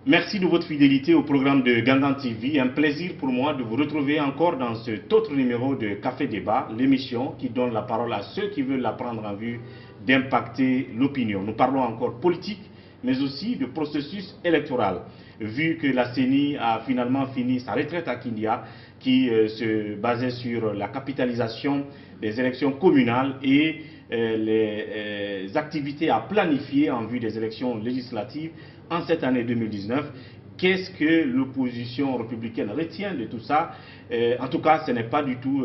Merci de votre fidélité au programme de Gangan TV. Un plaisir pour moi de vous retrouver encore dans cet autre numéro de Café Débat, l'émission qui donne la parole à ceux qui veulent la prendre en vue d'impacter l'opinion. Nous parlons encore politique, mais aussi de processus électoral. Vu que la CENI a finalement fini sa retraite à Kindia, qui se basait sur la capitalisation des élections communales et les activités à planifier en vue des élections législatives en cette année 2019. Qu'est-ce que l'opposition républicaine retient de tout ça? En tout cas, ce n'est pas du tout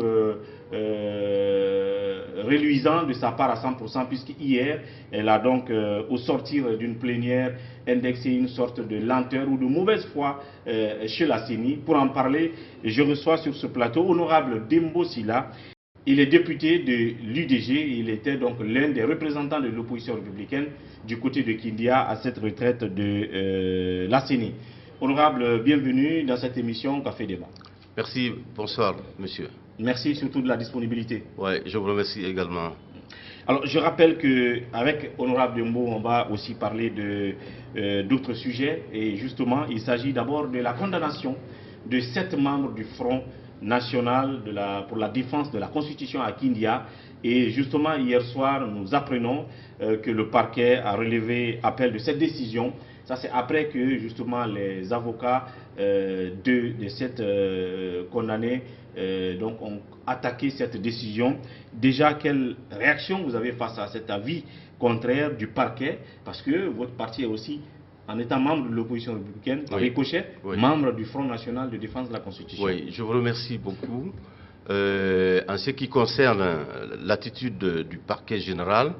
reluisant de sa part à 100%, puisqu'hier, elle a donc, au sortir d'une plénière, indexé une sorte de lenteur ou de mauvaise foi chez la CENI. Pour en parler, je reçois sur ce plateau Honorable Dembo Sila. Il est député de l'UDG, il était donc l'un des représentants de l'opposition républicaine du côté de Kindia à cette retraite de la CENI. Honorable, bienvenue dans cette émission Café Débat. Merci, bonsoir monsieur. Merci surtout de la disponibilité. Oui, je vous remercie également. Alors je rappelle qu'avec Honorable Dembo, on va aussi parler d'autres sujets et justement il s'agit d'abord de la condamnation de 7 membres du Front national pour la défense de la Constitution à Kindia. Et justement, hier soir, nous apprenons que le parquet a relevé appel de cette décision. Ça, c'est après que justement les avocats de 7 condamnés donc ont attaqué cette décision. Déjà, quelle réaction vous avez face à cet avis contraire du parquet? Parce que votre parti est aussi, en étant membre de l'opposition républicaine, ricochet, membre du Front national de défense de la Constitution. Oui, je vous remercie beaucoup. En ce qui concerne l'attitude du parquet général,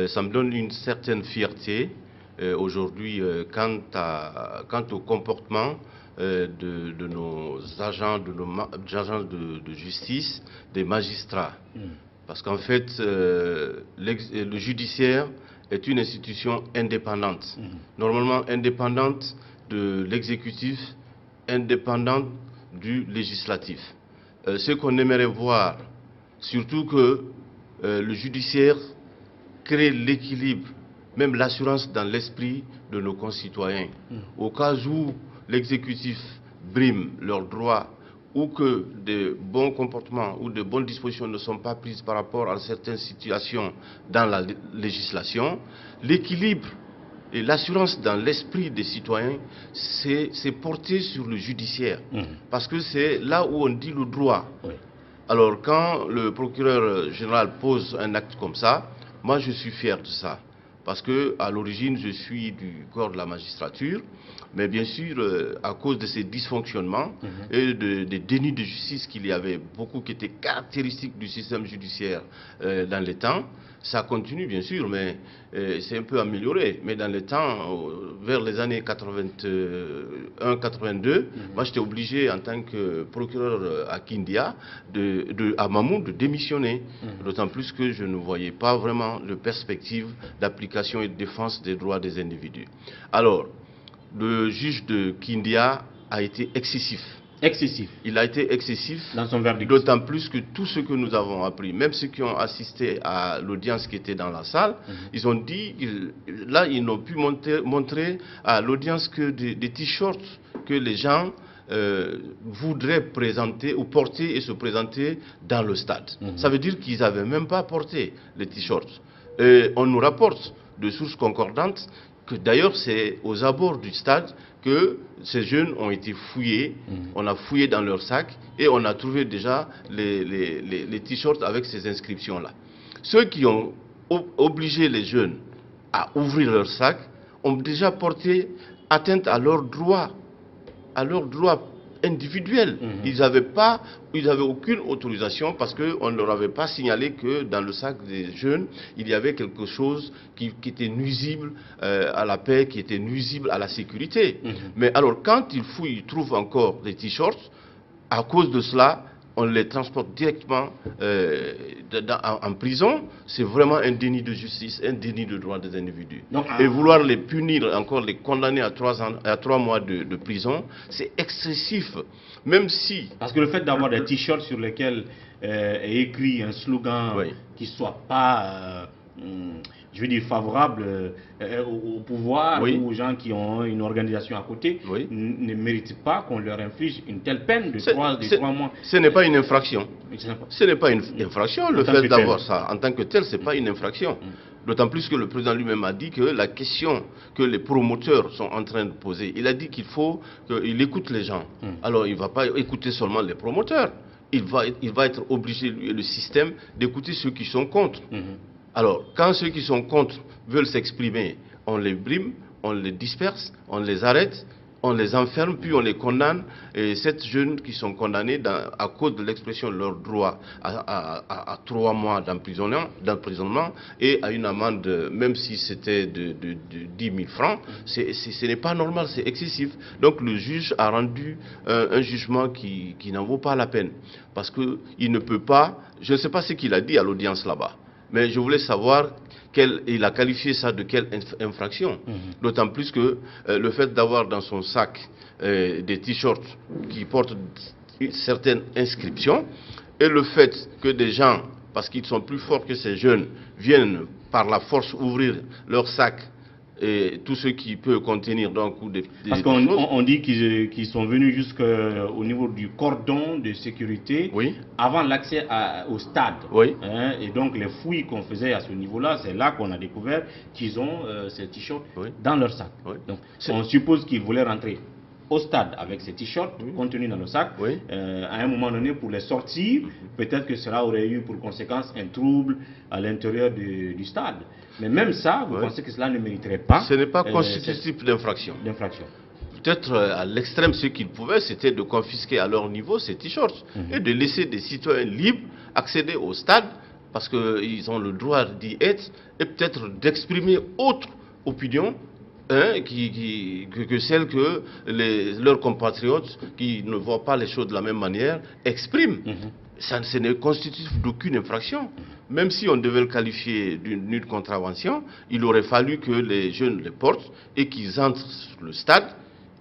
ça me donne une certaine fierté aujourd'hui quant au comportement de nos agents, de justice, des magistrats. Parce qu'en fait, le judiciaire est une institution indépendante, normalement indépendante de l'exécutif, indépendante du législatif. Ce qu'on aimerait voir, surtout que le judiciaire crée l'équilibre, même l'assurance dans l'esprit de nos concitoyens. Au cas où l'exécutif brime leurs droits ou que de bons comportements ou de bonnes dispositions ne sont pas prises par rapport à certaines situations dans la législation, l'équilibre et l'assurance dans l'esprit des citoyens, c'est porté sur le judiciaire. Parce que c'est là où on dit le droit. Alors quand le procureur général pose un acte comme ça, moi je suis fier de ça. Parce qu'à l'origine, je suis du corps de la magistrature, mais bien sûr, à cause de ces dysfonctionnements et des dénis de justice qu'il y avait beaucoup qui étaient caractéristiques du système judiciaire dans les temps, ça continue bien sûr, mais c'est un peu amélioré. Mais dans les temps, vers les années 81-82, moi j'étais obligé en tant que procureur à Kindia, à Mamou, de démissionner. D'autant plus que je ne voyais pas vraiment de perspective d'application et de défense des droits des individus. Alors, le juge de Kindia a été excessif. Excessif. Il a été excessif dans son verdict. D'autant plus que tout ce que nous avons appris, même ceux qui ont assisté à l'audience qui était dans la salle, ils ont dit, là ils n'ont pu montrer à l'audience que des t-shirts que les gens voudraient présenter ou porter et se présenter dans le stade. Ça veut dire qu'ils n'avaient même pas porté les t-shirts. On nous rapporte de sources concordantes que d'ailleurs c'est aux abords du stade que ces jeunes ont été fouillés, on a fouillé dans leurs sacs et on a trouvé déjà les t-shirts avec ces inscriptions-là. Ceux qui ont obligé les jeunes à ouvrir leurs sacs ont déjà porté atteinte à leurs droits individuels. Ils n'avaient aucune autorisation parce qu'on ne leur avait pas signalé que dans le sac des jeunes, il y avait quelque chose qui était nuisible à la paix, qui était nuisible à la sécurité. Mais alors, quand ils fouillent, ils trouvent encore des t-shirts, à cause de cela, on les transporte directement en prison. C'est vraiment un déni de justice, un déni de droits des individus. Donc, et vouloir les punir, encore les condamner à 3 mois de prison, c'est excessif. Même si... Parce que le fait d'avoir des t-shirts sur lesquels est écrit un slogan qui ne soit pas je veux dire, favorable au pouvoir Oui. ou aux gens qui ont une organisation à côté, Oui. ne méritent pas qu'on leur inflige une telle peine de 3 mois. Ce n'est pas une infraction. Ce n'est pas une infraction. Le fait d'avoir tel. ça en tant que tel, ce n'est pas une infraction. D'autant plus que le président lui-même a dit que la question que les promoteurs sont en train de poser, il a dit qu'il faut qu'il écoute les gens. Alors il ne va pas écouter seulement les promoteurs. Il va être obligé, le système, d'écouter ceux qui sont contre. Alors, quand ceux qui sont contre veulent s'exprimer, on les brime, on les disperse, on les arrête, on les enferme, puis on les condamne. Et ces jeunes qui sont condamnés à cause de l'expression de leur droit à 3 mois d'emprisonnement et à une amende, même si c'était de 10 000 francs, ce n'est pas normal, c'est excessif. Donc le juge a rendu un jugement qui n'en vaut pas la peine. Parce qu'il ne peut pas, je ne sais pas ce qu'il a dit à l'audience là-bas, mais je voulais savoir, il a qualifié ça de quelle infraction. D'autant plus que le fait d'avoir dans son sac des t-shirts qui portent certaines inscriptions, et le fait que des gens, parce qu'ils sont plus forts que ces jeunes, viennent par la force ouvrir leur sac, et tout ce qui peut contenir donc parce qu'on dit qu'ils sont venus jusqu'au niveau du cordon de sécurité, oui, avant l'accès au stade. Oui. Et donc les fouilles qu'on faisait à ce niveau-là, c'est là qu'on a découvert qu'ils ont ces t-shirts dans leur sac. Oui. Donc on suppose qu'ils voulaient rentrer au stade avec ces t-shirts contenus dans le sac. À un moment donné, pour les sortir, peut-être que cela aurait eu pour conséquence un trouble à l'intérieur du stade. Mais même ça, vous pensez que cela ne mériterait pas? Ce n'est pas constitutif d'infraction. Peut-être à l'extrême, ce qu'ils pouvaient, c'était de confisquer à leur niveau ces t-shirts et de laisser des citoyens libres accéder au stade parce qu'ils ont le droit d'y être et peut-être d'exprimer autre opinion que celle que leurs compatriotes qui ne voient pas les choses de la même manière expriment. Ce n'est constitutif d'aucune infraction. Même si on devait le qualifier d'une contravention, il aurait fallu que les jeunes les portent et qu'ils entrent sur le stade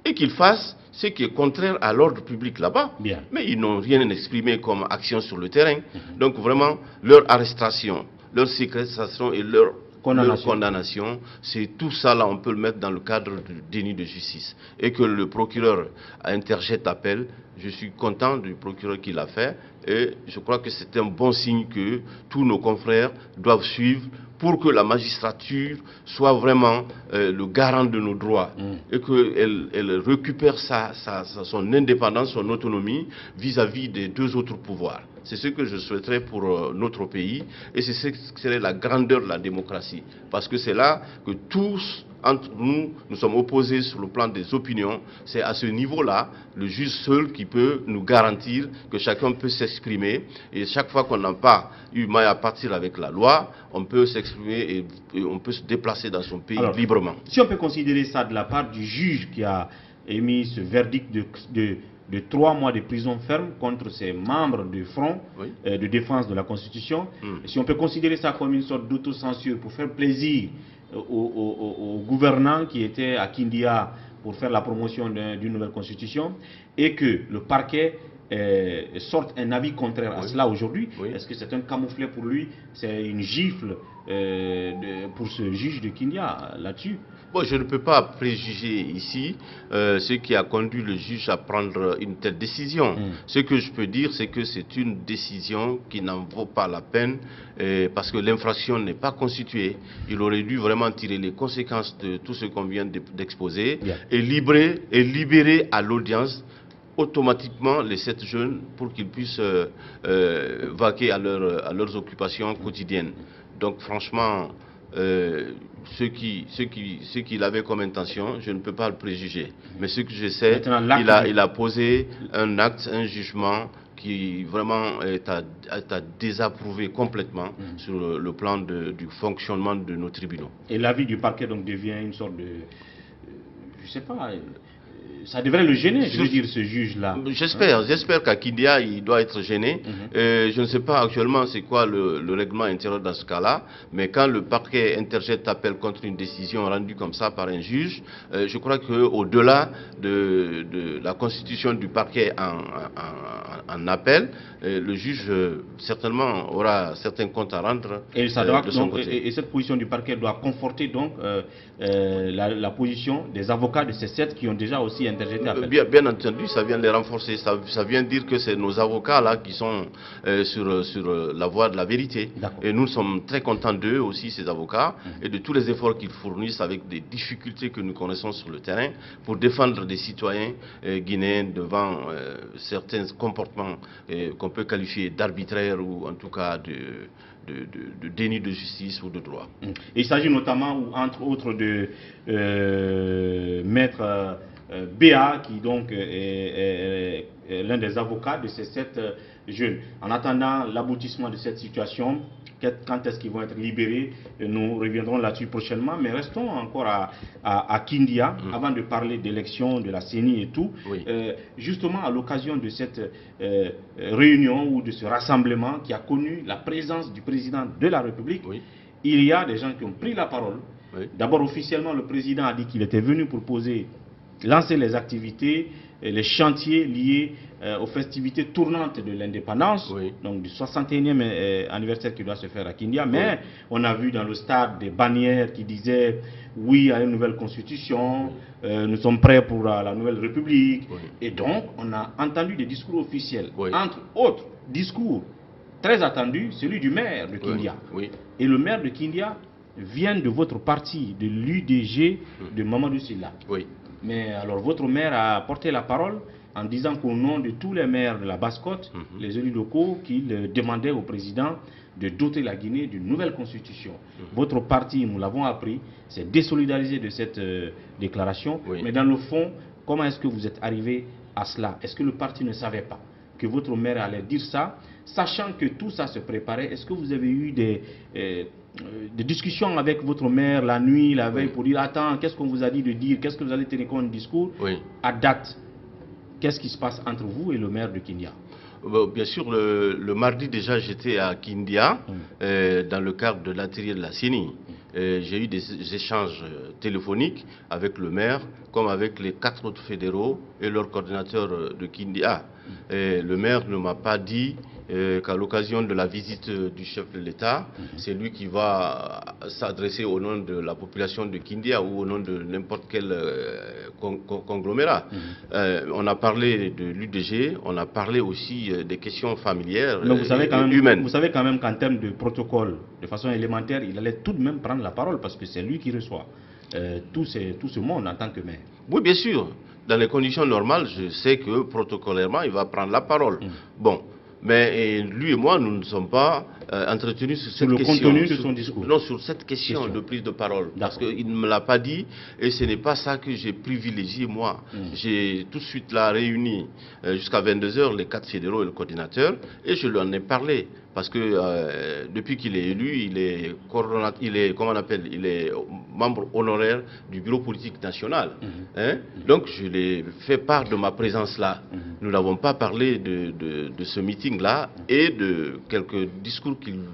et qu'ils fassent ce qui est contraire à l'ordre public là-bas. Mais ils n'ont rien exprimé comme action sur le terrain. Donc vraiment, leur arrestation, leur séquestration et leur condamnation, c'est tout ça là, on peut le mettre dans le cadre du déni de justice. Et que le procureur interjette appel, je suis content du procureur qui l'a fait, et je crois que c'est un bon signe que tous nos confrères doivent suivre pour que la magistrature soit vraiment le garant de nos droits et qu'elle récupère son indépendance, son autonomie vis-à-vis des deux autres pouvoirs. C'est ce que je souhaiterais pour notre pays et c'est ce qui serait la grandeur de la démocratie. Parce que c'est là que tous, entre nous, nous sommes opposés sur le plan des opinions. C'est à ce niveau-là, le juge seul qui peut nous garantir que chacun peut s'exprimer. Et chaque fois qu'on n'a pas eu maille à partir avec la loi, on peut s'exprimer et on peut se déplacer dans son pays librement. Si on peut considérer ça de la part du juge qui a émis ce verdict de 3 mois de prison ferme contre ses membres du front de défense de la Constitution, si on peut considérer ça comme une sorte d'autocensure pour faire plaisir aux gouvernants qui étaient à Kindia pour faire la promotion d'une nouvelle constitution, et que le parquet sorte un avis contraire à cela aujourd'hui, est-ce que c'est un camouflet pour lui? C'est une gifle pour ce juge de Kindia là-dessus? Bon, je ne peux pas préjuger ici ce qui a conduit le juge à prendre une telle décision. Ce que je peux dire, c'est que c'est une décision qui n'en vaut pas la peine parce que l'infraction n'est pas constituée. Il aurait dû vraiment tirer les conséquences de tout ce qu'on vient d'exposer et libérer à l'audience automatiquement les 7 jeunes pour qu'ils puissent vaquer à leurs occupations quotidiennes. Donc franchement, ce qu'il avait comme intention, je ne peux pas le préjuger. Mais ce que je sais, il a posé un acte, un jugement qui vraiment est à désapprouver complètement sur le plan du fonctionnement de nos tribunaux. Et l'avis du parquet donc devient une sorte de, je ne sais pas, ça devrait le gêner, je veux dire, ce juge-là. J'espère qu'à Kindia, il doit être gêné. Je ne sais pas actuellement c'est quoi le règlement intérieur dans ce cas-là, mais quand le parquet interjette appel contre une décision rendue comme ça par un juge, je crois qu'au-delà de la constitution du parquet en appel, le juge certainement aura certains comptes à rendre et ça doit, de son côté. Et cette position du parquet doit conforter donc la position des avocats de ces 7 qui ont déjà aussi interjeté appel. Bien entendu, ça vient les renforcer, ça vient dire que c'est nos avocats là qui sont sur la voie de la vérité. Et nous sommes très contents d'eux aussi, ces avocats, et de tous les efforts qu'ils fournissent avec des difficultés que nous connaissons sur le terrain pour défendre des citoyens guinéens devant certains comportements qu'on peut qualifier d'arbitraires ou en tout cas de déni de justice ou de droit. Il s'agit notamment, entre autres, de maître Béa, qui donc est l'un des avocats de ces 7 jeunes. En attendant l'aboutissement de cette situation, quand est-ce qu'ils vont être libérés, nous reviendrons là-dessus prochainement, mais restons encore à Kindia, avant de parler d'élection, de la CENI et tout. Oui. Justement, à l'occasion de cette réunion ou de ce rassemblement qui a connu la présence du président de la République, il y a des gens qui ont pris la parole. D'abord, officiellement, le président a dit qu'il était venu pour lancer les activités, les chantiers liés aux festivités tournantes de l'indépendance, donc du 61e anniversaire qui doit se faire à Kindia. Mais on a vu dans le stade des bannières qui disaient oui à une nouvelle constitution, nous sommes prêts pour la nouvelle république. Et donc, on a entendu des discours officiels, entre autres discours très attendus, celui du maire de Kindia. Et le maire de Kindia vient de votre parti, de l'UDG de Mamadou Sylla. Mais alors votre maire a porté la parole en disant qu'au nom de tous les maires de la Basse-Côte, les élus locaux, qu'il demandait au président de doter la Guinée d'une nouvelle constitution. Votre parti, nous l'avons appris, s'est désolidarisé de cette déclaration. Mais dans le fond, comment est-ce que vous êtes arrivé à cela? Est-ce que le parti ne savait pas que votre maire allait dire ça, sachant que tout ça se préparait? Est-ce que vous avez eu des discussions avec votre maire la nuit, la veille, pour dire attends, qu'est-ce qu'on vous a dit de dire, qu'est-ce que vous allez tenir comme discours? À date, qu'est-ce qui se passe entre vous et le maire de Kindia? Bien sûr, le mardi déjà, j'étais à Kindia, dans le cadre de l'atelier de la CENI. J'ai eu des échanges téléphoniques avec le maire, comme avec les 4 autres fédéraux et leur coordinateur de Kindia. Le maire ne m'a pas dit qu'à l'occasion de la visite du chef de l'État, c'est lui qui va s'adresser au nom de la population de Kindia ou au nom de n'importe quel conglomérat. On a parlé de l'UDG, on a parlé aussi des questions familières et humaines. Vous savez quand même qu'en termes de protocole, de façon élémentaire, il allait tout de même prendre la parole parce que c'est lui qui reçoit tout ce monde en tant que maire. Oui, bien sûr. Dans les conditions normales, je sais que protocolairement, il va prendre la parole. Bon. Mais lui et moi, nous ne sommes pas entretenus sur cette question. Sur le contenu de son discours. Non, sur cette question de prise de parole. Parce qu'il ne me l'a pas dit et ce n'est pas ça que j'ai privilégié moi. J'ai tout de suite là réuni jusqu'à 22 h les 4 fédéraux et le coordinateur et je lui en ai parlé. Parce que depuis qu'il est élu, il est membre honoraire du bureau politique national. Donc je l'ai fait part de ma présence là. Nous n'avons pas parlé de ce meeting-là et de quelques discours qu'il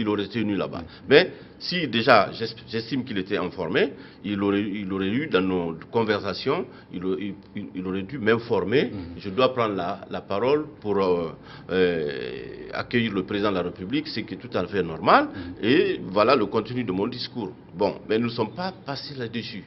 aurait tenu là-bas. Mais si déjà j'estime qu'il était informé, il aurait eu dans nos conversations, il aurait dû m'informer. Je dois prendre la parole pour accueillir le président de la République, ce qui est tout à fait normal. Et voilà le contenu de mon discours. Bon, mais nous ne sommes pas passés là-dessus.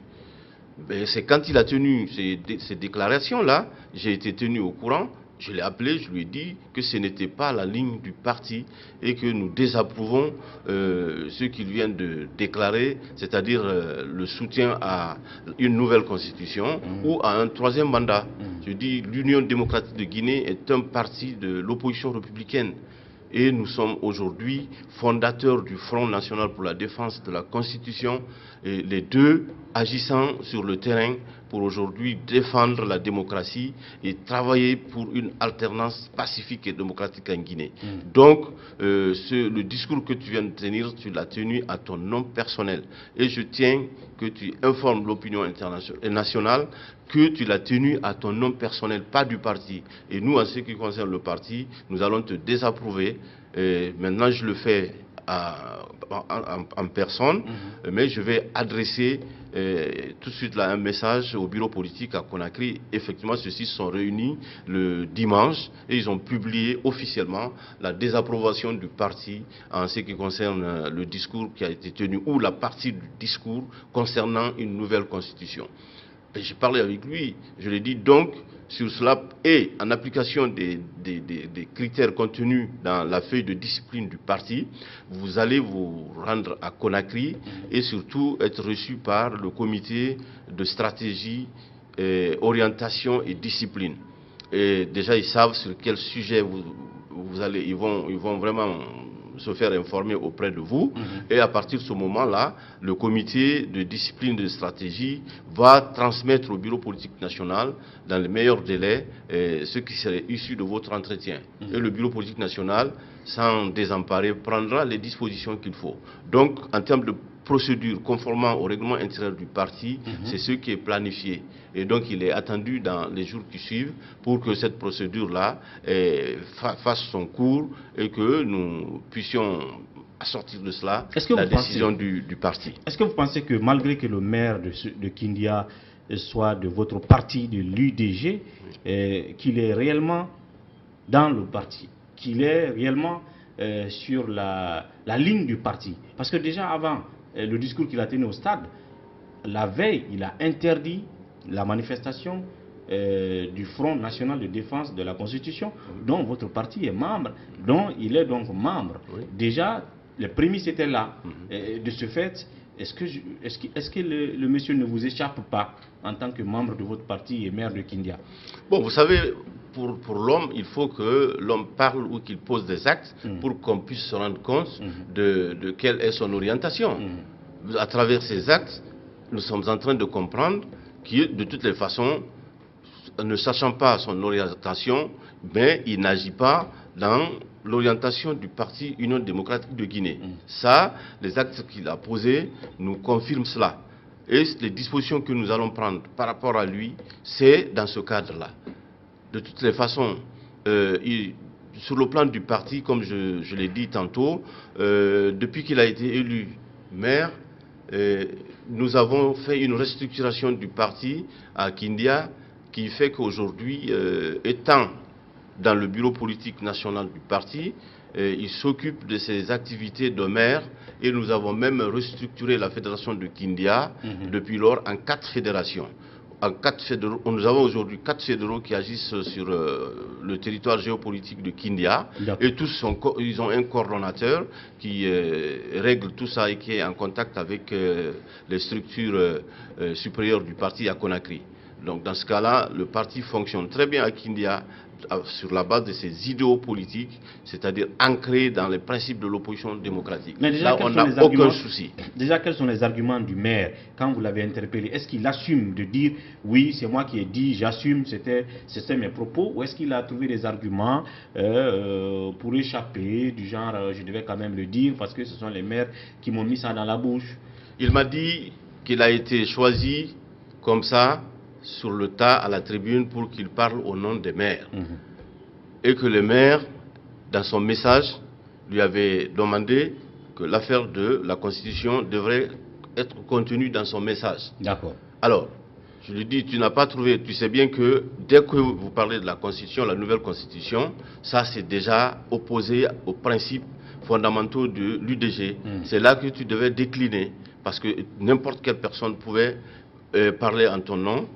C'est quand il a tenu ces déclarations-là, j'ai été tenu au courant. Je l'ai appelé, je lui ai dit que ce n'était pas la ligne du parti et que nous désapprouvons ce qu'il vient de déclarer, c'est-à-dire le soutien à une nouvelle constitution ou à un 3e mandat. Je dis l'Union démocratique de Guinée est un parti de l'opposition républicaine. Et nous sommes aujourd'hui fondateurs du Front national pour la défense de la Constitution, et les deux agissant sur le terrain pour aujourd'hui défendre la démocratie et travailler pour une alternance pacifique et démocratique en Guinée. Donc, le discours que tu viens de tenir, tu l'as tenu à ton nom personnel. Et je tiens que tu informes l'opinion nationale que tu l'as tenu à ton nom personnel, pas du parti. Et nous, en ce qui concerne le parti, nous allons te désapprouver. Maintenant, je le fais en personne, mais je vais adresser tout de suite là un message au bureau politique à Conakry. Effectivement, ceux-ci sont réunis le dimanche et ils ont publié officiellement la désapprobation du parti en ce qui concerne le discours qui a été tenu ou la partie du discours concernant une nouvelle constitution. J'ai parlé avec lui, je lui ai dit donc sur cela et en application des critères contenus dans la feuille de discipline du parti, vous allez vous rendre à Conakry et surtout être reçu par le comité de stratégie, orientation et discipline. Et déjà ils savent sur quel sujet vous allez, ils vont vraiment se faire informer auprès de vous. Et à partir de ce moment-là, le comité de discipline de stratégie va transmettre au bureau politique national, dans les meilleurs délais, ce qui serait issu de votre entretien. Et le bureau politique national, sans désemparer, prendra les dispositions qu'il faut. Donc, en termes de procédure conformément au règlement intérieur du parti, c'est ce qui est planifié. Et donc, il est attendu dans les jours qui suivent pour que cette procédure-là fasse son cours et que nous puissions sortir de cela la décision du parti. Est-ce que vous pensez que malgré que le maire de Kindia soit de votre parti, de l'UDG, qu'il est réellement dans le parti, qu'il est réellement sur la ligne du parti? Parce que déjà avant le discours qu'il a tenu au stade, la veille, il a interdit la manifestation du Front National de Défense de la Constitution, dont votre parti est membre, dont il est donc membre. Déjà, les prémices étaient là. De ce fait, est-ce que le monsieur ne vous échappe pas en tant que membre de votre parti et maire de Kindia? Bon, vous savez, pour l'homme, il faut que l'homme parle ou qu'il pose des actes pour qu'on puisse se rendre compte de quelle est son orientation. À travers ces actes, nous sommes en train de comprendre que de toutes les façons, ne sachant pas son orientation, mais il n'agit pas dans l'orientation du parti Union démocratique de Guinée. Ça, les actes qu'il a posés nous confirment cela. Et les dispositions que nous allons prendre par rapport à lui, c'est dans ce cadre-là. De toutes les façons, sur le plan du parti, comme je l'ai dit tantôt, depuis qu'il a été élu maire, nous avons fait une restructuration du parti à Kindia qui fait qu'aujourd'hui, étant dans le bureau politique national du parti, il s'occupe de ses activités de maire et nous avons même restructuré la fédération de Kindia depuis lors en 4 fédérations. Nous avons aujourd'hui 4 fédéraux qui agissent sur le territoire géopolitique de Kindia et tous ils ont un coordonnateur qui règle tout ça et qui est en contact avec les structures supérieures du parti à Conakry. Donc dans ce cas-là, le parti fonctionne très bien à Kindia sur la base de ses idéaux politiques, c'est-à-dire ancrés dans les principes de l'opposition démocratique. Mais déjà, là, on n'a aucun souci. Déjà, quels sont les arguments du maire quand vous l'avez interpellé? Est-ce qu'il assume de dire « oui, c'est moi qui ai dit, j'assume, c'était mes propos » ou est-ce qu'il a trouvé des arguments pour échapper, du genre « je devais quand même le dire parce que ce sont les maires qui m'ont mis ça dans la bouche ». Il m'a dit qu'il a été choisi comme ça, sur le tas à la tribune pour qu'il parle au nom des maires. Et que le maire, dans son message, lui avait demandé que l'affaire de la Constitution devrait être contenue dans son message. D'accord. Alors, je lui dis, tu n'as pas trouvé, tu sais bien que dès que vous parlez de la Constitution, la nouvelle Constitution, ça c'est déjà opposé aux principes fondamentaux de l'UDG. C'est là que tu devais décliner, parce que n'importe quelle personne pouvait parler en ton nom,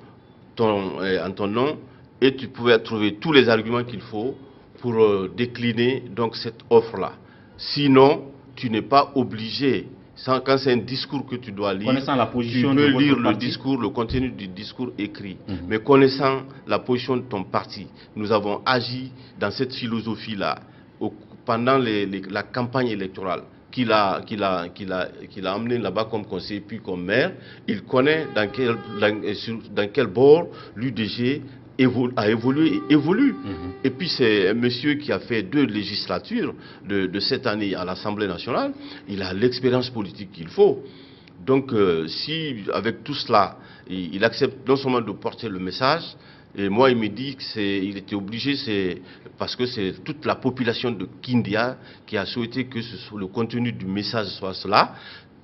et tu pouvais trouver tous les arguments qu'il faut pour décliner donc cette offre-là. Sinon, tu n'es pas obligé. Quand c'est un discours que tu dois lire, tu peux lire le discours, le contenu du discours écrit. Mais connaissant la position de ton parti, nous avons agi dans cette philosophie-là pendant la campagne électorale qu'il a amené là-bas comme conseiller puis comme maire, il connaît dans quel bord l'UDG a évolué et évolue. Et puis c'est un monsieur qui a fait 2 législatures de cette année à l'Assemblée nationale. Il a l'expérience politique qu'il faut. Donc si avec tout cela, il accepte non seulement de porter le message, et moi il me dit qu'il était obligé, c'est parce que c'est toute la population de Kindia qui a souhaité que le contenu du message soit cela.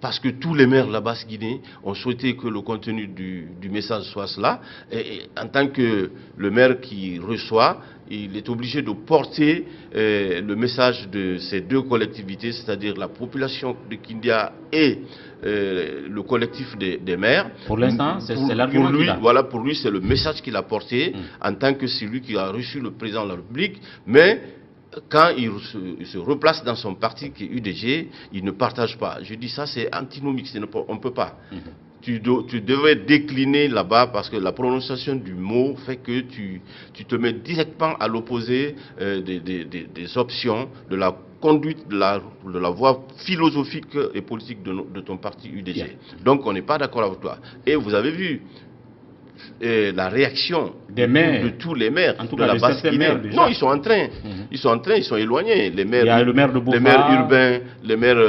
Parce que tous les maires de la Basse-Guinée ont souhaité que le contenu du message soit cela. Et en tant que le maire qui reçoit, il est obligé de porter le message de ces 2 collectivités, c'est-à-dire la population de Kindia et le collectif des maires. Pour l'instant, c'est l'argument qu'il a. Voilà, pour lui, c'est le message qu'il a porté en tant que celui qui a reçu le président de la République. Mais quand il se replace dans son parti qui est UDG, il ne partage pas. Je dis ça, c'est antinomique, on ne peut pas. Tu devrais décliner là-bas parce que la prononciation du mot fait que tu te mets directement à l'opposé des options, de la conduite, de la voie philosophique et politique de ton parti UDG. Yeah. Donc on n'est pas d'accord avec toi. Et vous avez vu la réaction de tous les maires en tout de cas la Basse-Guinée. Non, ils sont en train. Ils sont éloignés. Les maires, il y a le maire de Boufa, les maires urbains, les maires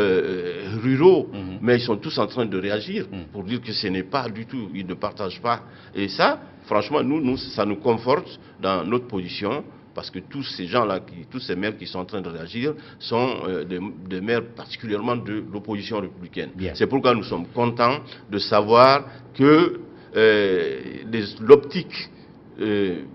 ruraux, mais ils sont tous en train de réagir pour dire que ce n'est pas du tout, ils ne partagent pas. Et ça, franchement, ça nous conforte dans notre position. Parce que tous ces gens-là, tous ces maires qui sont en train de réagir, sont des maires particulièrement de l'opposition républicaine. C'est pourquoi nous sommes contents de savoir que l'optique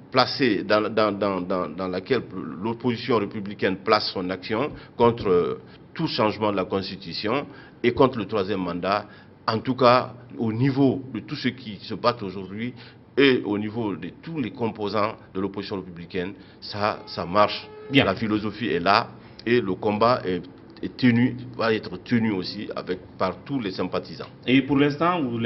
placée dans laquelle l'opposition républicaine place son action contre tout changement de la Constitution et contre le 3e mandat, en tout cas au niveau de tous ceux qui se battent aujourd'hui, et au niveau de tous les composants de l'opposition républicaine, ça marche. Bien. La philosophie est là et le combat va être tenu aussi par tous les sympathisants. Et pour l'instant, vous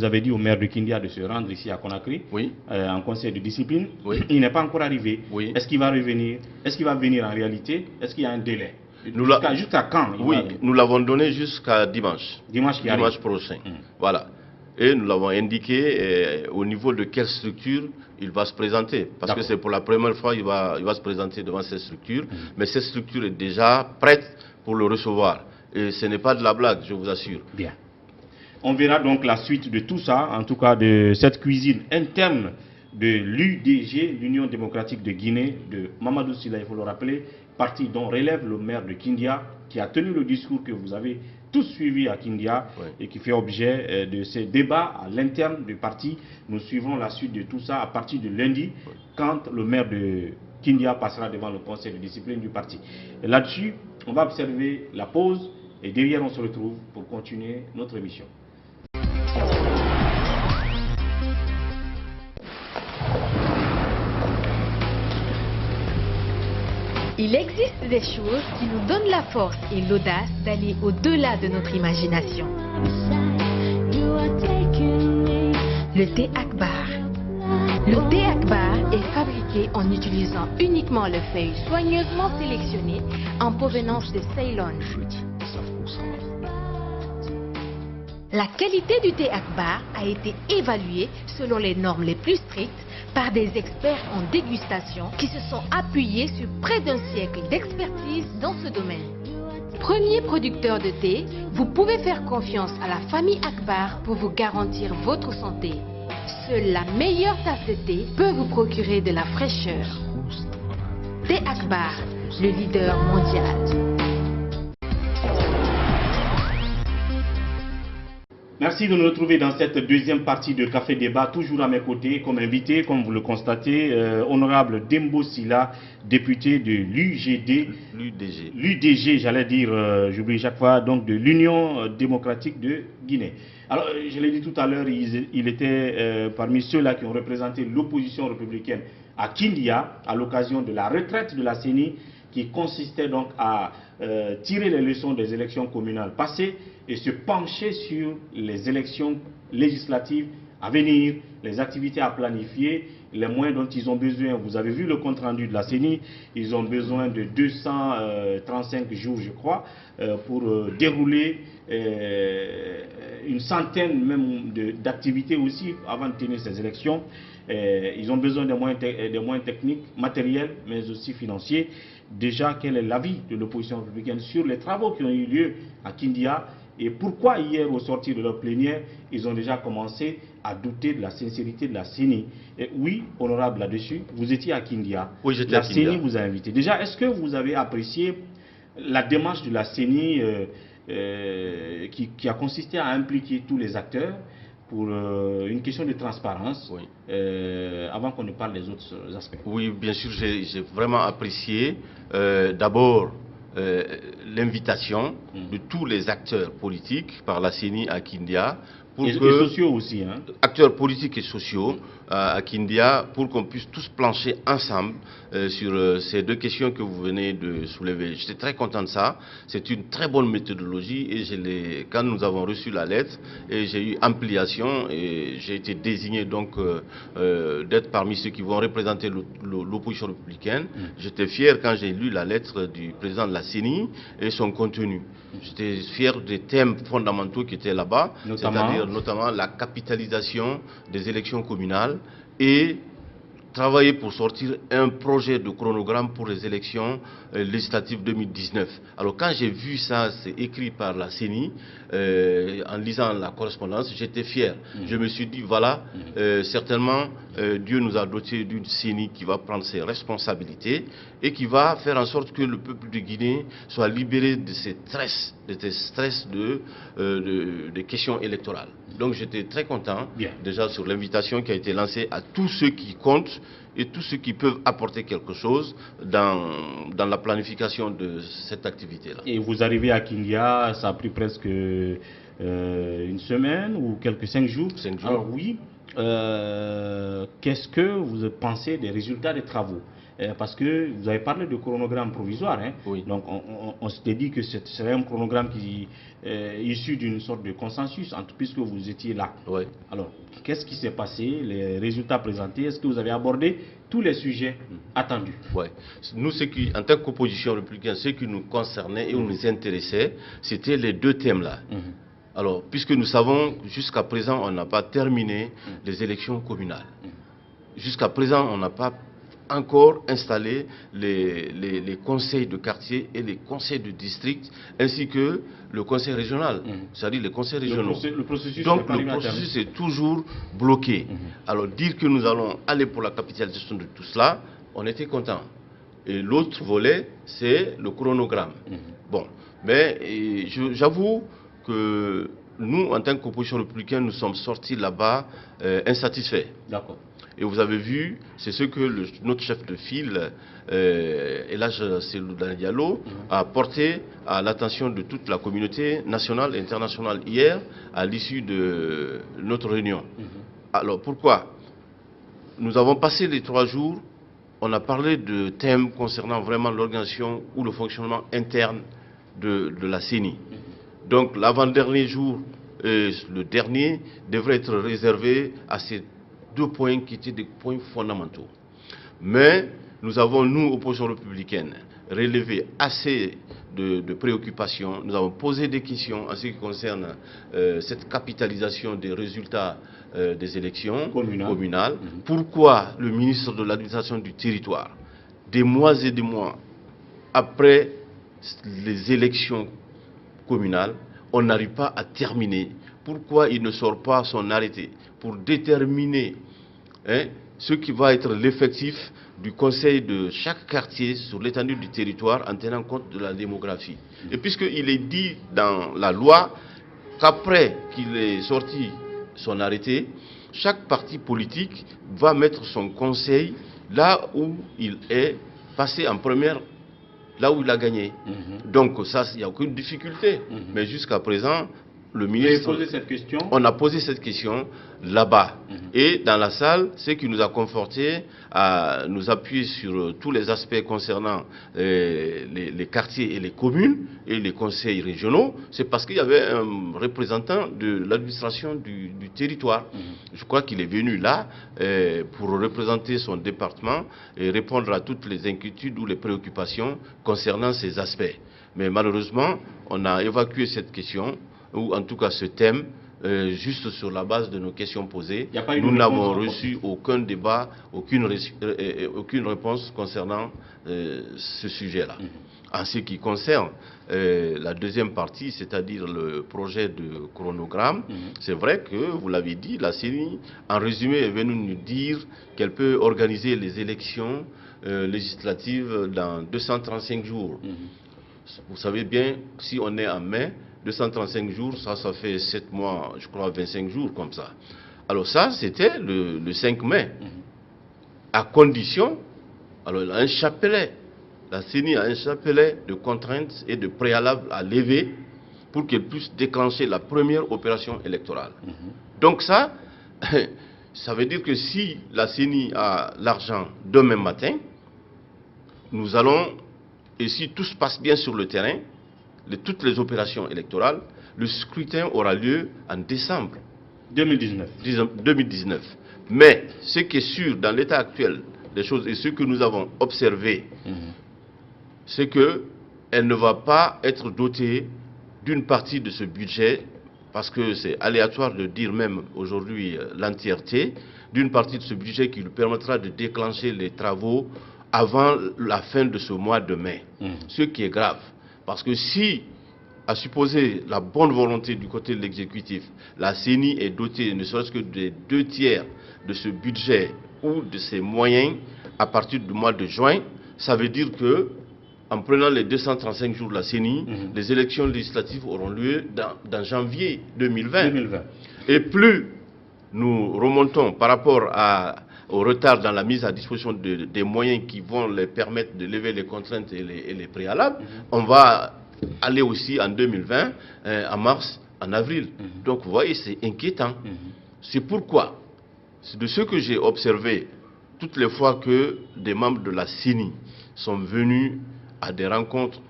avez dit au maire de Kindia de se rendre ici à Conakry, en conseil de discipline. Il n'est pas encore arrivé. Est-ce qu'il va revenir? Est-ce qu'il va venir en réalité? Est-ce qu'il y a un délai? Jusqu'à quand? Nous l'avons donné jusqu'à dimanche. Dimanche prochain. Voilà. Et nous l'avons indiqué au niveau de quelle structure il va se présenter. Parce que c'est pour la première fois qu'il va se présenter devant cette structure. Mais cette structure est déjà prête pour le recevoir. Et ce n'est pas de la blague, je vous assure. Bien. On verra donc la suite de tout ça, en tout cas de cette cuisine interne de l'UDG, l'Union démocratique de Guinée, de Mamadou Sylla, il faut le rappeler, parti dont relève le maire de Kindia, qui a tenu le discours que vous avez tous suivi à Kindia et qui fait objet de ces débats à l'interne du parti. Nous suivrons la suite de tout ça à partir de lundi, quand le maire de Kindia passera devant le conseil de discipline du parti. Et là-dessus, on va observer la pause et derrière on se retrouve pour continuer notre émission. Il existe des choses qui nous donnent la force et l'audace d'aller au-delà de notre imagination. Le thé Akbar. Le thé Akbar est fabriqué en utilisant uniquement les feuilles soigneusement sélectionnées en provenance de Ceylon. La qualité du thé Akbar a été évaluée selon les normes les plus strictes par des experts en dégustation qui se sont appuyés sur près d'un siècle d'expertise dans ce domaine. Premier producteur de thé, vous pouvez faire confiance à la famille Akbar pour vous garantir votre santé. Seule la meilleure tasse de thé peut vous procurer de la fraîcheur. Thé Akbar, le leader mondial. Merci de nous retrouver dans cette deuxième partie de Café Débat, toujours à mes côtés, comme invité, comme vous le constatez, honorable Dembo Sylla, député de l'UDG, j'allais dire, j'oublie chaque fois, donc de l'Union démocratique de Guinée. Alors, je l'ai dit tout à l'heure, il était parmi ceux-là qui ont représenté l'opposition républicaine à Kindia, à l'occasion de la retraite de la CENI, qui consistait donc à tirer les leçons des élections communales passées et se pencher sur les élections législatives à venir, les activités à planifier, les moyens dont ils ont besoin. Vous avez vu le compte rendu de la CENI, ils ont besoin de 235 jours, je crois, pour dérouler une centaine même d'activités aussi avant de tenir ces élections. Ils ont besoin des moyens techniques, matériels, mais aussi financiers. Déjà, quel est l'avis de l'opposition républicaine sur les travaux qui ont eu lieu à Kindia et pourquoi hier, au sortir de leur plénière, ils ont déjà commencé à douter de la sincérité de la CENI? Oui, honorable là-dessus, vous étiez à Kindia. Oui, j'étais à Kindia. La CENI vous a invité. Déjà, est-ce que vous avez apprécié la démarche de la CENI qui a consisté à impliquer tous les acteurs pour une question de transparence, oui, avant qu'on ne parle des autres aspects? Oui, bien sûr, j'ai vraiment apprécié d'abord l'invitation de tous les acteurs politiques par la CENI à Kindia. Et sociaux aussi. Hein. Acteurs politiques et sociaux à Kindia, pour qu'on puisse tous plancher ensemble sur ces deux questions que vous venez de soulever. J'étais très content de ça. C'est une très bonne méthodologie et quand nous avons reçu la lettre, j'ai eu ampliation et j'ai été désigné donc d'être parmi ceux qui vont représenter l'opposition républicaine. J'étais fier quand j'ai lu la lettre du président de la CENI et son contenu. J'étais fier des thèmes fondamentaux qui étaient là-bas, c'est-à-dire notamment la capitalisation des élections communales et travailler pour sortir un projet de chronogramme pour les élections législatives 2019. Alors quand j'ai vu ça, c'est écrit par la CENI, en lisant la correspondance, j'étais fier. Je me suis dit, voilà, certainement, Dieu nous a dotés d'une CENI qui va prendre ses responsabilités et qui va faire en sorte que le peuple de Guinée soit libéré de ces stress de questions électorales. Donc j'étais très content déjà sur l'invitation qui a été lancée à tous ceux qui comptent et tous ceux qui peuvent apporter quelque chose dans la planification de cette activité-là. Et vous arrivez à Kindia, ça a pris presque une semaine ou quelques 5 jours. 5 jours. Alors oui, qu'est-ce que vous pensez des résultats des travaux? Parce que vous avez parlé de chronogramme provisoire, hein? Oui. Donc on s'était dit que ce serait un chronogramme qui est issu d'une sorte de consensus, puisque vous étiez là. Oui. Alors, qu'est-ce qui s'est passé, les résultats présentés? Est-ce que vous avez abordé tous les sujets attendus? Oui. Nous, en tant qu'opposition républicaine, ce qui nous concernait et nous intéressait, c'était les deux thèmes-là. Alors, puisque nous savons, jusqu'à présent, on n'a pas terminé les élections communales. Jusqu'à présent, on n'a pas encore installé les conseils de quartier et les conseils de district, ainsi que le conseil régional, c'est-à-dire les conseils régionaux. Le processus est toujours bloqué. Alors, dire que nous allons aller pour la capitalisation de tout cela, on était content. Et l'autre volet, c'est le chronogramme. Bon, mais j'avoue que nous, en tant qu'opposition républicaine, nous sommes sortis là-bas insatisfaits. D'accord. Et vous avez vu, c'est ce que notre chef de file, Elhadj Cellou Dalein Diallo, a porté à l'attention de toute la communauté nationale et internationale hier, à l'issue de notre réunion. Alors pourquoi? Nous avons passé les 3 jours, on a parlé de thèmes concernant vraiment l'organisation ou le fonctionnement interne de la CENI. Donc l'avant-dernier jour, le dernier, devrait être réservé à ces 2 points qui étaient des points fondamentaux. Mais nous avons, nous, opposition républicaine, relevé assez de préoccupations. Nous avons posé des questions en ce qui concerne cette capitalisation des résultats des élections communales. Pourquoi le ministre de l'administration du territoire, des mois et des mois après les élections communales, on n'arrive pas à terminer? Pourquoi il ne sort pas son arrêté pour déterminer ce qui va être l'effectif du conseil de chaque quartier sur l'étendue du territoire en tenant compte de la démographie? Et puisqu'il est dit dans la loi qu'après qu'il ait sorti son arrêté, chaque parti politique va mettre son conseil là où il est passé en première, là où il a gagné. Donc ça, il n'y a aucune difficulté. Mais jusqu'à présent, le ministre, on a posé cette question là-bas. Et dans la salle, ce qui nous a conforté à nous appuyer sur tous les aspects concernant les quartiers et les communes et les conseils régionaux, c'est parce qu'il y avait un représentant de l'administration du territoire. je crois qu'il est venu là pour représenter son département et répondre à toutes les inquiétudes ou les préoccupations concernant ces aspects. Mais malheureusement, on a évacué cette question, ou en tout cas ce thème, juste sur la base de nos questions posées. Nous n'avons reçu aucun débat, aucune réponse concernant ce sujet-là. En ce qui concerne la deuxième partie, c'est-à-dire le projet de chronogramme, c'est vrai que, vous l'avez dit, la CENI, en résumé, est venue nous dire qu'elle peut organiser les élections législatives dans 235 jours. Vous savez bien, si on est en mai, 235 jours, ça fait 7 mois, je crois 25 jours comme ça. Alors ça, c'était le 5 mai. À condition, alors un chapelet, la CENI a un chapelet de contraintes et de préalables à lever pour qu'elle puisse déclencher la première opération électorale. Donc ça, ça veut dire que si la CENI a l'argent demain matin, nous allons, et si tout se passe bien sur le terrain, toutes les opérations électorales, le scrutin aura lieu en décembre 2019. Mais ce qui est sûr dans l'état actuel des choses et ce que nous avons observé, c'est qu'elle ne va pas être dotée d'une partie de ce budget, parce que c'est aléatoire de dire même aujourd'hui l'entièreté, d'une partie de ce budget qui lui permettra de déclencher les travaux avant la fin de ce mois de mai. Ce qui est grave. Parce que si, à supposer la bonne volonté du côté de l'exécutif, la CENI est dotée ne serait-ce que des 2/3 de ce budget ou de ses moyens à partir du mois de juin, ça veut dire que, en prenant les 235 jours de la CENI, les élections législatives auront lieu dans janvier 2020. Et plus nous remontons par rapport au retard dans la mise à disposition des moyens qui vont les permettre de lever les contraintes et les préalables, on va aller aussi en 2020, en mars, en avril. Donc vous voyez, c'est inquiétant. C'est pourquoi, de ce que j'ai observé, toutes les fois que des membres de la CENI sont venus à des rencontres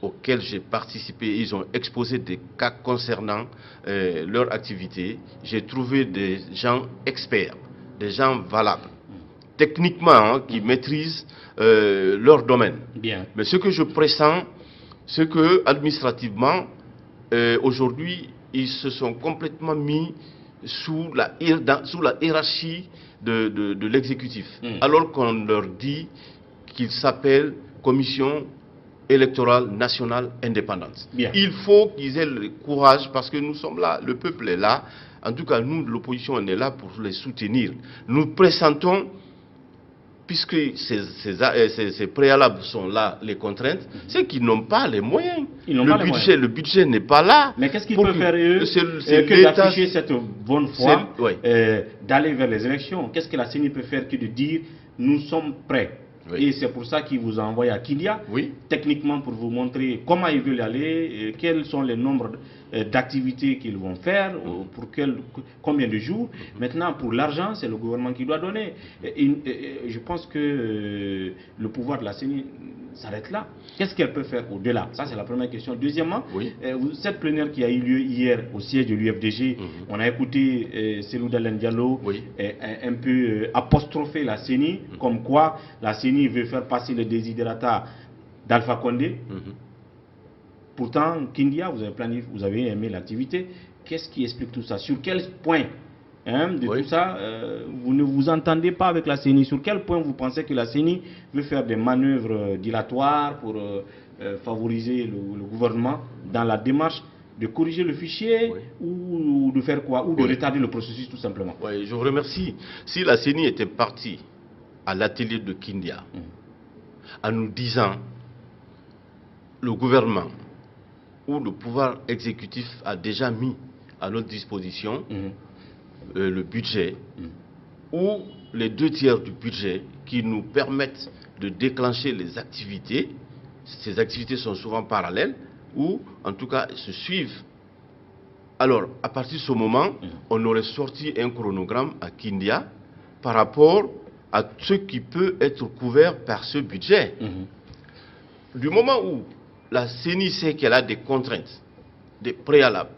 auxquelles j'ai participé, ils ont exposé des cas concernant leur activité, j'ai trouvé des gens experts, des gens valables, techniquement, qui maîtrisent leur domaine. Mais ce que je pressens, c'est que administrativement, aujourd'hui, ils se sont complètement mis sous la hiérarchie de l'exécutif, alors qu'on leur dit qu'ils s'appellent Commission électorale nationale indépendante. Il faut qu'ils aient le courage, parce que nous sommes là, le peuple est là. En tout cas, nous, de l'opposition, on est là pour les soutenir. Nous pressentons, puisque ces préalables sont là, les contraintes, c'est qu'ils n'ont pas les moyens. Le budget n'est pas là. Mais qu'est-ce qu'ils peuvent faire eux que d'afficher cette bonne foi, d'aller vers les élections? Qu'est-ce que la CENI peut faire que de dire nous sommes prêts? Et c'est pour ça qu'ils vous ont envoyé à Kindia, techniquement pour vous montrer comment ils veulent aller, quels sont les nombres d'activités qu'ils vont faire, pour combien de jours. Maintenant, pour l'argent, c'est le gouvernement qui doit donner. Je pense que le pouvoir de la CENI s'arrête là. Qu'est-ce qu'elle peut faire au-delà? Ça, c'est la première question. Deuxièmement, cette plénière qui a eu lieu hier au siège de l'UFDG, on a écouté Cellou Dalein Diallo un peu apostropher la CENI, comme quoi la CENI veut faire passer les desiderata d'Alpha Condé. Pourtant, Kindia, vous avez aimé l'activité. Qu'est-ce qui explique tout ça? Sur quel point tout ça, vous ne vous entendez pas avec la CENI? Sur quel point vous pensez que la CENI veut faire des manœuvres dilatoires pour favoriser le gouvernement dans la démarche de corriger le fichier ou de faire quoi? Ou de retarder le processus tout simplement? Je vous remercie. Si la CENI était partie à l'atelier de Kindia en nous disant le gouvernement où le pouvoir exécutif a déjà mis à notre disposition le budget ou les 2/3 du budget qui nous permettent de déclencher les activités. Ces activités sont souvent parallèles ou en tout cas se suivent. Alors à partir de ce moment, on aurait sorti un chronogramme à Kindia par rapport à ce qui peut être couvert par ce budget. Du moment où la CENI sait qu'elle a des contraintes, des préalables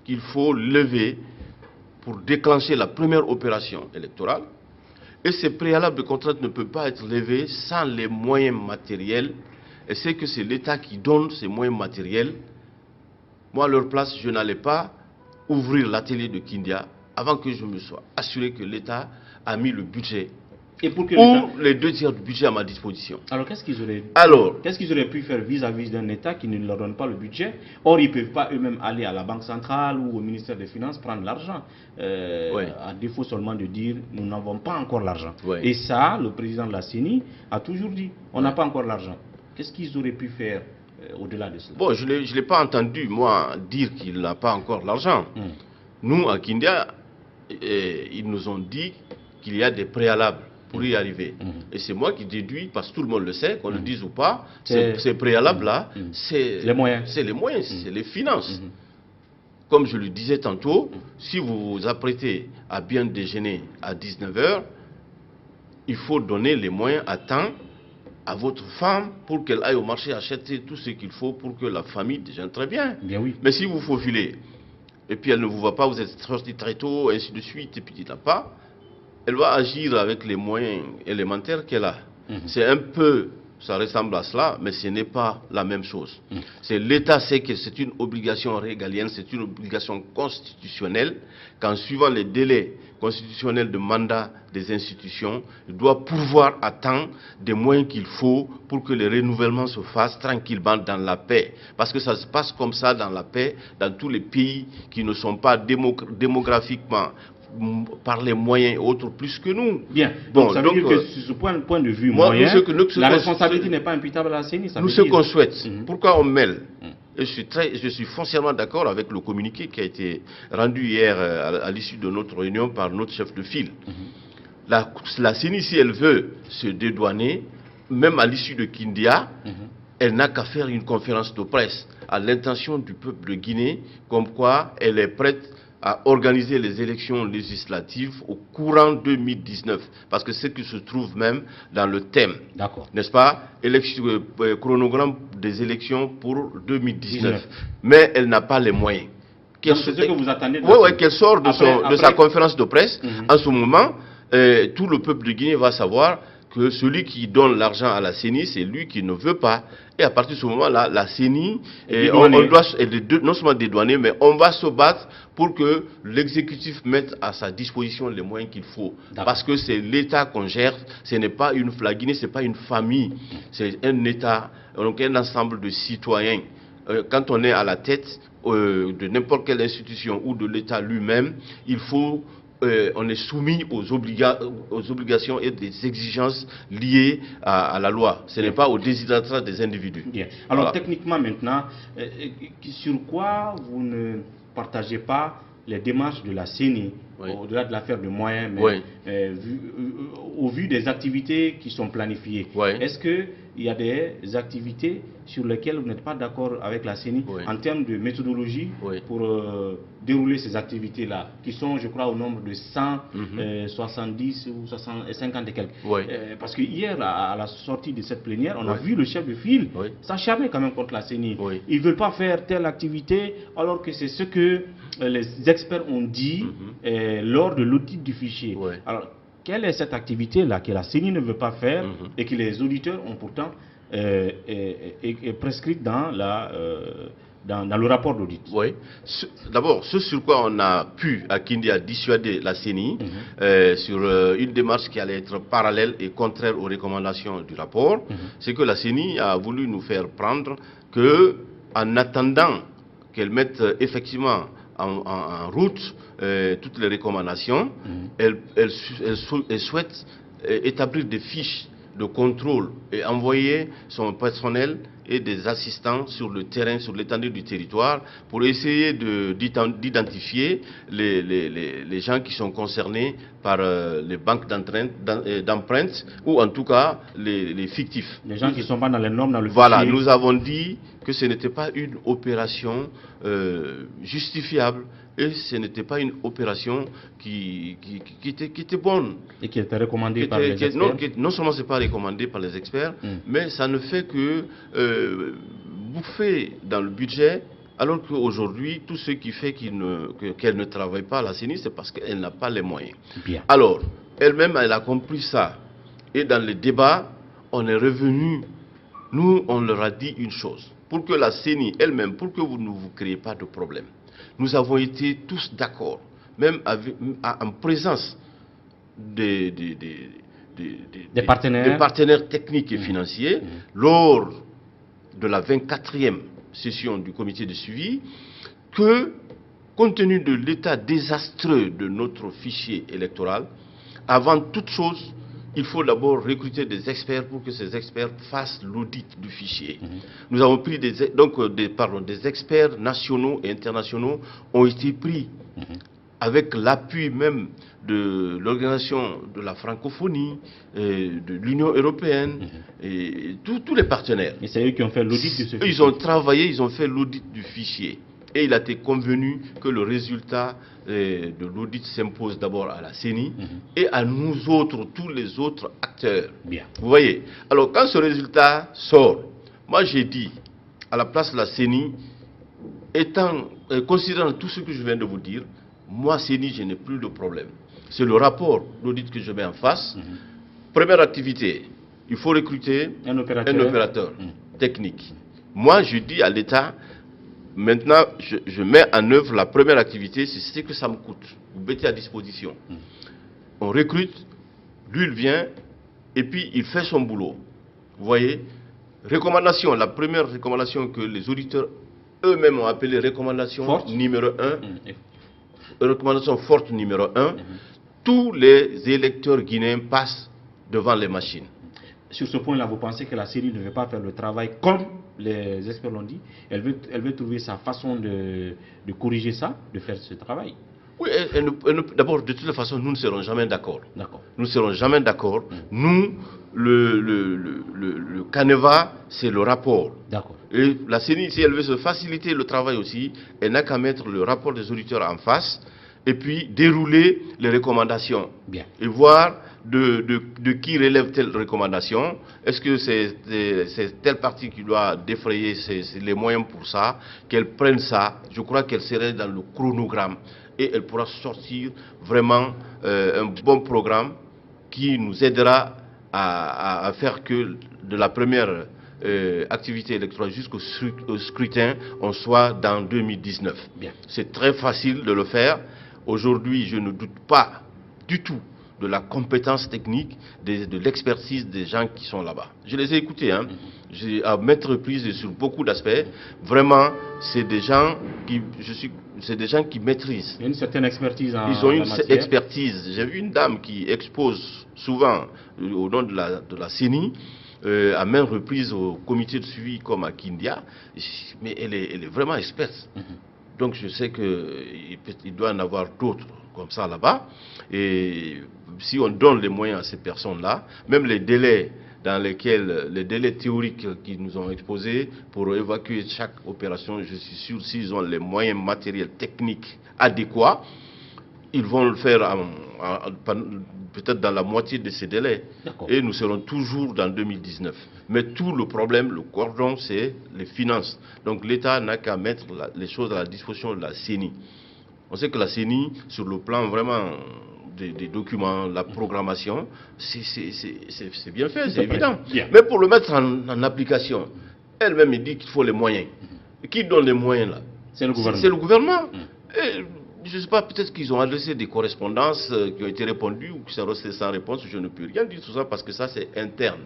qu'il faut lever pour déclencher la première opération électorale. Et ces préalables de contrainte ne peuvent pas être levés sans les moyens matériels. Et c'est que c'est l'État qui donne ces moyens matériels. Moi, à leur place, je n'allais pas ouvrir l'atelier de Kindia avant que je me sois assuré que l'État a mis le budget Et pour que ou les 2 tiers du budget à ma disposition. Alors, qu'est-ce qu'ils auraient pu faire vis-à-vis d'un État qui ne leur donne pas le budget? Or, ils ne peuvent pas eux-mêmes aller à la Banque centrale ou au ministère des Finances prendre l'argent, à défaut seulement de dire nous n'avons pas encore l'argent. Et ça, le président de la CENI a toujours dit on n'a pas encore l'argent. Qu'est-ce qu'ils auraient pu faire au-delà de cela? Bon, je ne l'ai pas entendu, moi, dire qu'il n'a pas encore l'argent. Nous, à Kindia, ils nous ont dit qu'il y a des préalables pour y arriver. Et c'est moi qui déduis, parce que tout le monde le sait, qu'on le dise ou pas, ces préalables-là, c'est les moyens, c'est les finances. Comme je le disais tantôt, si vous vous apprêtez à bien déjeuner à 19 h, il faut donner les moyens à temps à votre femme pour qu'elle aille au marché acheter tout ce qu'il faut pour que la famille déjeune très bien. Bien oui. Mais si vous faufilez, et puis elle ne vous voit pas, vous êtes sorti très tôt, ainsi de suite, et puis il n'a pas, elle va agir avec les moyens élémentaires qu'elle a. C'est un peu, ça ressemble à cela, mais ce n'est pas la même chose. C'est l'État sait que c'est une obligation régalienne, c'est une obligation constitutionnelle, qu'en suivant les délais constitutionnels de mandat des institutions, il doit pourvoir à temps des moyens qu'il faut pour que les renouvellements se fassent tranquillement dans la paix. Parce que ça se passe comme ça dans la paix, dans tous les pays qui ne sont pas démographiquement par les moyens et autres plus que nous. Bien. Donc, ça veut dire que sur ce point de vue moyen, la responsabilité n'est pas imputable à la CENI. Nous, ce qu'on souhaite, pourquoi on mêle je suis foncièrement d'accord avec le communiqué qui a été rendu hier à l'issue de notre réunion par notre chef de file. La CENI, si elle veut se dédouaner, même à l'issue de Kindia, elle n'a qu'à faire une conférence de presse à l'intention du peuple de Guinée, comme quoi elle est prête à organiser les élections législatives au courant 2019, parce que c'est ce qui se trouve même dans le thème, n'est-ce pas, chronogramme des élections pour 2019. Mais elle n'a pas les moyens. C'est ce que vous attendez. Oui, qu'elle sort de sa conférence de presse. En ce moment, tout le peuple de Guinée va savoir que celui qui donne l'argent à la CENI, c'est lui qui ne veut pas. Et à partir de ce moment-là, la CENI, on doit non seulement dédouaner, mais on va se battre pour que l'exécutif mette à sa disposition les moyens qu'il faut. Parce que c'est l'État qu'on gère, ce n'est pas la Guinée, ce n'est pas une famille, c'est un État, donc un ensemble de citoyens. Quand on est à la tête de n'importe quelle institution ou de l'État lui-même, il faut... on est soumis aux obligations et des exigences liées à la loi. Ce n'est pas au désirata des individus. Bien. Alors techniquement maintenant, sur quoi vous ne partagez pas les démarches de la CENI, au-delà de l'affaire de moyens, mais au vu des activités qui sont planifiées, est-ce qu'il y a des activités sur lesquelles vous n'êtes pas d'accord avec la CENI en termes de méthodologie pour dérouler ces activités-là, qui sont, je crois, au nombre de 170 ou 50 et quelques. Parce que hier, à la sortie de cette plénière, on a vu le chef de file s'acharner quand même contre la CENI. Ils ne veulent pas faire telle activité, alors que c'est ce que les experts ont dit lors de l'audit du fichier. Alors, quelle est cette activité-là que la CENI ne veut pas faire et que les auditeurs ont pourtant prescrite dans le rapport d'audit? D'abord, ce sur quoi on a pu, à Kindia, dissuader la CENI sur une démarche qui allait être parallèle et contraire aux recommandations du rapport, c'est que la CENI a voulu nous faire prendre que, en attendant qu'elle mette effectivement en route toutes les recommandations, elle souhaite établir des fiches de contrôle et envoyer son personnel et des assistants sur le terrain, sur l'étendue du territoire, pour essayer d'identifier les gens qui sont concernés par les banques d'empreintes, ou en tout cas les fictifs. Les gens qui ne sont pas dans les normes, dans le Voilà, fichier. Nous avons dit que ce n'était pas une opération justifiable, et ce n'était pas une opération qui était bonne. Et qui était recommandée par les experts. Non seulement ce n'est pas recommandé par les experts, mais ça ne fait que bouffer dans le budget Alors qu'aujourd'hui, tout ce qui fait qu'elle ne travaille pas à la CENI, c'est parce qu'elle n'a pas les moyens. Bien. Alors, elle-même, elle a compris ça. Et dans les débats, on est revenu, nous, on leur a dit une chose. Pour que la CENI elle-même, pour que vous ne vous créez pas de problème, nous avons été tous d'accord, même en présence des partenaires techniques et financiers, lors de la 24e session du comité de suivi, que, compte tenu de l'état désastreux de notre fichier électoral, avant toute chose, il faut d'abord recruter des experts pour que ces experts fassent l'audit du fichier. Nous avons pris des experts nationaux et internationaux ont été pris avec l'appui même de l'organisation de la francophonie, de l'Union européenne, et tous les partenaires. Et c'est eux qui ont fait l'audit de ce fichier. Ils ont travaillé, ils ont fait l'audit du fichier. Et il a été convenu que le résultat de l'audit s'impose d'abord à la CENI et à nous autres, tous les autres acteurs. Bien. Vous voyez? Alors quand ce résultat sort, moi j'ai dit, à la place de la CENI, considérant tout ce que je viens de vous dire, moi CENI, je n'ai plus de problème. C'est le rapport d'audit que je mets en face. Première activité, il faut recruter un opérateur technique. Moi je dis à l'État, maintenant, je mets en œuvre la première activité, c'est ce que ça me coûte. Vous mettez à disposition. On recrute, lui il vient, et puis il fait son boulot. Vous voyez? Recommandation, la première recommandation que les auditeurs eux-mêmes ont appelée recommandation numéro 1. Recommandation forte numéro 1. Tous les électeurs guinéens passent devant les machines. Sur ce point-là, vous pensez que la CENI ne veut pas faire le travail comme les experts l'ont dit? Elle veut trouver sa façon de corriger ça, de faire ce travail? Oui, d'abord, de toute façon, nous ne serons jamais d'accord. Nous ne serons jamais d'accord. Nous, le canevas, c'est le rapport. Et la CENI, si elle veut se faciliter le travail aussi, elle n'a qu'à mettre le rapport des auditeurs en face et puis dérouler les recommandations. Bien. Et voir de qui relève telle recommandation. Est-ce que c'est telle partie qui doit défrayer les moyens pour ça, qu'elle prenne ça? Je crois qu'elle serait dans le chronogramme et elle pourra sortir vraiment un bon programme qui nous aidera à faire que de la première activité électorale jusqu'au scrutin, on soit dans 2019. C'est très facile de le faire. Aujourd'hui, je ne doute pas du tout de la compétence technique, de l'expertise des gens qui sont là-bas. Je les ai écoutés, à maintes reprises et sur beaucoup d'aspects. Vraiment, c'est des gens qui maîtrisent. Il y a une certaine expertise en Ils ont une matière. expertise. J'ai vu une dame qui expose souvent au nom de la CENI, à maintes reprises au comité de suivi comme à Kindia, mais elle est vraiment experte. Donc je sais qu'il doit y en avoir d'autres comme ça là-bas. Et si on donne les moyens à ces personnes-là, même les délais les délais théoriques qu'ils nous ont exposés pour évacuer chaque opération, je suis sûr s'ils ont les moyens matériels, techniques adéquats, ils vont le faire peut-être dans la moitié de ces délais. Et nous serons toujours dans 2019. Mais tout le problème, le cordon, c'est les finances. Donc l'État n'a qu'à mettre les choses à la disposition de la CENI. On sait que la CENI, sur le plan vraiment des documents, la programmation, c'est bien fait, c'est évident. Mais pour le mettre en application, elle-même dit qu'il faut les moyens. Et qui donne les moyens là? C'est le gouvernement. C'est le gouvernement. Et, je ne sais pas, peut-être qu'ils ont adressé des correspondances qui ont été répondues ou qui sont restées sans réponse. Je ne peux rien dire sur ça parce que ça, c'est interne.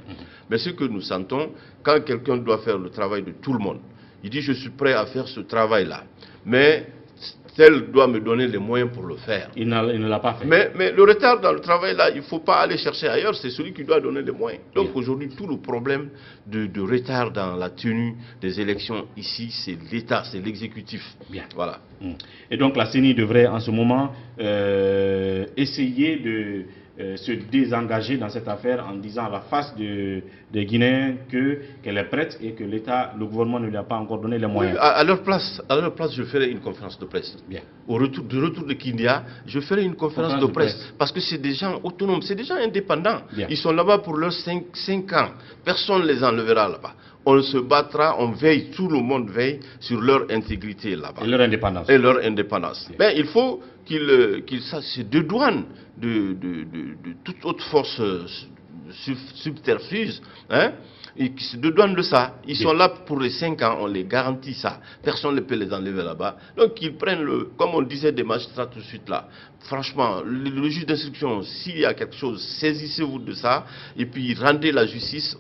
Mais ce que nous sentons, quand quelqu'un doit faire le travail de tout le monde, il dit je suis prêt à faire ce travail-là. Mais tel doit me donner les moyens pour le faire. Il ne l'a pas fait. Mais le retard dans le travail, là, il ne faut pas aller chercher ailleurs. C'est celui qui doit donner les moyens. Donc aujourd'hui, tout le problème de retard dans la tenue des élections ici, c'est l'État, c'est l'exécutif. Voilà. Et donc la CENI devrait en ce moment essayer se désengager dans cette affaire en disant à la face des Guinéens qu'elle est prête et que l'État, le gouvernement ne lui a pas encore donné les moyens. Oui, à leur place, je ferai une conférence de presse. Bien. Au retour de Kindia, je ferai une conférence de presse. Parce que c'est des gens autonomes, c'est des gens indépendants. Bien. Ils sont là-bas pour leurs 5 ans. Personne ne les enlèvera là-bas. On se battra, on veille, tout le monde veille sur leur intégrité là-bas. Et leur indépendance. Et leur indépendance. Mais il faut qu'ils se dédouanent de toute autre force subterfuge, hein, et qui se dédouanent de ça. Ils sont là pour les 5 ans, on les garantit ça. Personne ne peut les enlever là-bas. Donc ils prennent, comme on disait des magistrats tout de suite là. Franchement, le juge d'instruction, s'il y a quelque chose, saisissez-vous de ça et puis rendez la justice.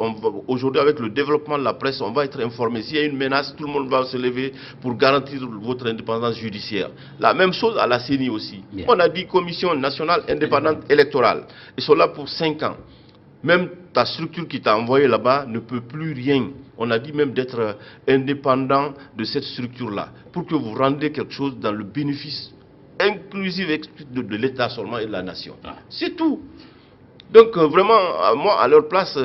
Aujourd'hui, avec le développement de la presse, on va être informé. S'il y a une menace, tout le monde va se lever pour garantir votre indépendance judiciaire. La même chose à la CENI aussi. Bien. On a dit Commission nationale indépendante électorale. Ils sont là pour 5 ans. Même ta structure qui t'a envoyé là-bas ne peut plus rien. On a dit même d'être indépendant de cette structure-là, pour que vous rendiez quelque chose dans le bénéfice inclusif de l'État seulement et de la nation. C'est tout. Donc vraiment, moi, à leur place,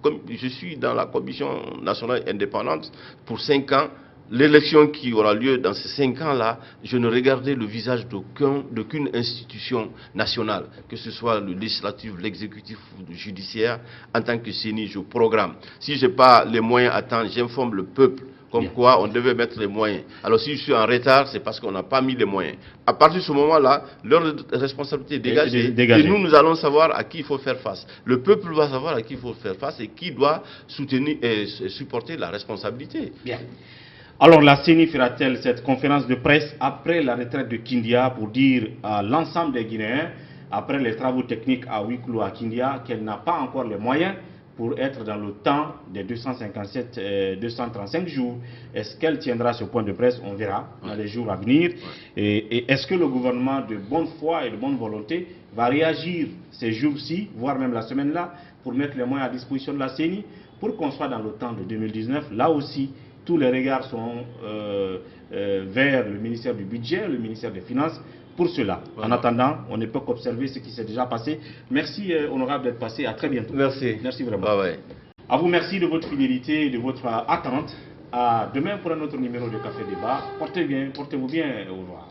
comme je suis dans la Commission nationale indépendante pour 5 ans, l'élection qui aura lieu dans ces 5 ans-là, je ne regardais le visage d'aucune institution nationale, que ce soit le législatif, l'exécutif ou le judiciaire. En tant que CENI, je programme. Si je n'ai pas les moyens à temps, j'informe le peuple comme quoi on devait mettre les moyens. Alors si je suis en retard, c'est parce qu'on n'a pas mis les moyens. À partir de ce moment-là, leur responsabilité est dégagée. Et nous allons savoir à qui il faut faire face. Le peuple va savoir à qui il faut faire face et qui doit soutenir et supporter la responsabilité. Bien. Alors la CENI fera-t-elle cette conférence de presse après la retraite de Kindia pour dire à l'ensemble des Guinéens, après les travaux techniques à huis clos à Kindia, qu'elle n'a pas encore les moyens pour être dans le temps des 235 jours. Est-ce qu'elle tiendra ce point de presse? On verra dans les jours à venir. Et est-ce que le gouvernement de bonne foi et de bonne volonté va réagir ces jours-ci, voire même la semaine-là, pour mettre les moyens à disposition de la CENI, pour qu'on soit dans le temps de 2019? Là aussi, tous les regards sont vers le ministère du Budget, le ministère des Finances, pour cela. Voilà. En attendant, on ne peut qu'observer ce qui s'est déjà passé. Merci, honorable, d'être passé. À très bientôt. Merci. Merci vraiment. Bye. À vous, merci de votre fidélité et de votre attente. À demain pour un autre numéro de Café Débat. Portez-vous bien. Au revoir.